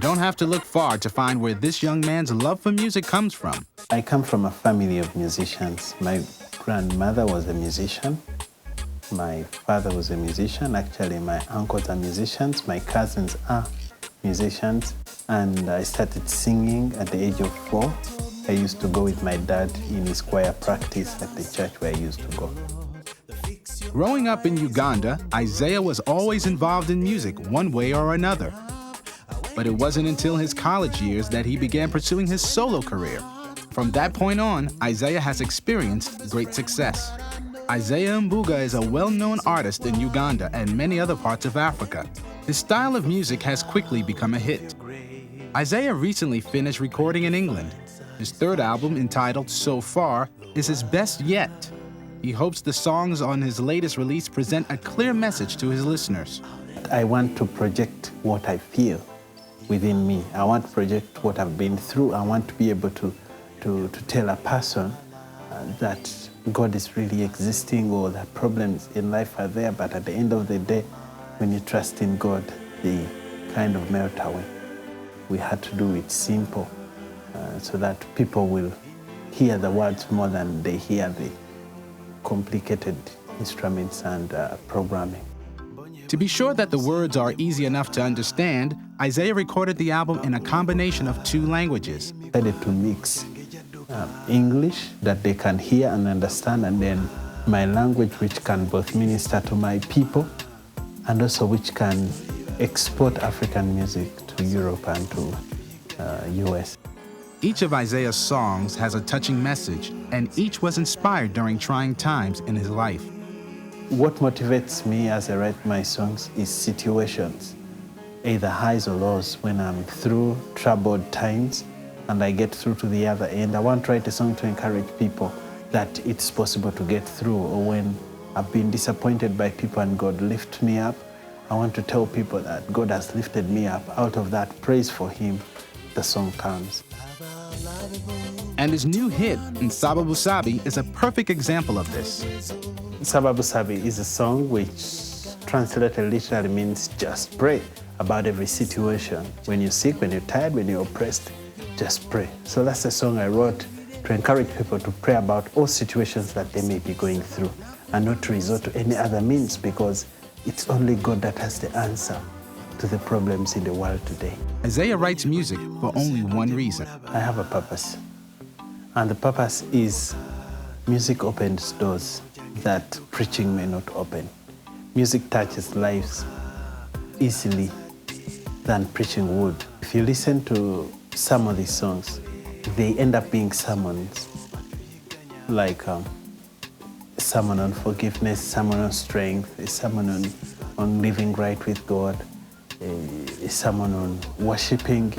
don't have to look far to find where this young man's love for music comes from. I come from a family of musicians. My grandmother was a musician. My father was a musician. Actually, my uncles are musicians. My cousins are musicians. And I started singing at the age of 4. I used to go with my dad in his choir practice at the church where I used to go. Growing up in Uganda, Isaiah was always involved in music one way or another. But it wasn't until his college years that he began pursuing his solo career. From that point on, Isaiah has experienced great success. Isaiah Mbuga is a well-known artist in Uganda and many other parts of Africa. His style of music has quickly become a hit. Isaiah recently finished recording in England. His third album, entitled So Far, is his best yet. He hopes the songs on his latest release present a clear message to his listeners. I want to project what I feel within me. I want to project what I've been through. I want to be able to tell a person that God is really existing, or that problems in life are there, but at the end of the day, when you trust in God, they kind of melt away. We had to do it simple so that people will hear the words more than they hear the complicated instruments and programming. To be sure that the words are easy enough to understand, Isaiah recorded the album in a combination of 2 languages. I decided to mix English that they can hear and understand, and then my language, which can both minister to my people and also which can export African music to Europe and to US. Each of Isaiah's songs has a touching message, and each was inspired during trying times in his life. What motivates me as I write my songs is situations, either highs or lows. When I'm through troubled times and I get through to the other end, I want to write a song to encourage people that it's possible to get through. Or when I've been disappointed by people and God lifts me up, I want to tell people that God has lifted me up. Out of that praise for Him, the song comes. And his new hit, Sababu Sabi, is a perfect example of this. Sababu Sabi is a song which translated literally means just pray about every situation. When you're sick, when you're tired, when you're oppressed, just pray. So that's a song I wrote to encourage people to pray about all situations that they may be going through and not to resort to any other means, because it's only God that has the answer to the problems in the world today. Isaiah writes music for only one reason. I have a purpose. And the purpose is music opens doors that preaching may not open. Music touches lives easily than preaching would. If you listen to some of these songs, they end up being sermons, like a sermon on forgiveness, sermon on strength, a sermon on living right with God, a sermon on worshiping,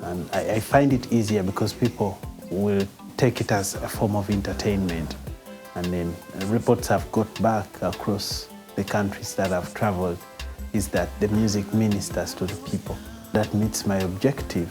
And I find it easier because people will take it as a form of entertainment. And then reports I've got back across the countries that I've traveled is that the music ministers to the people. That meets my objective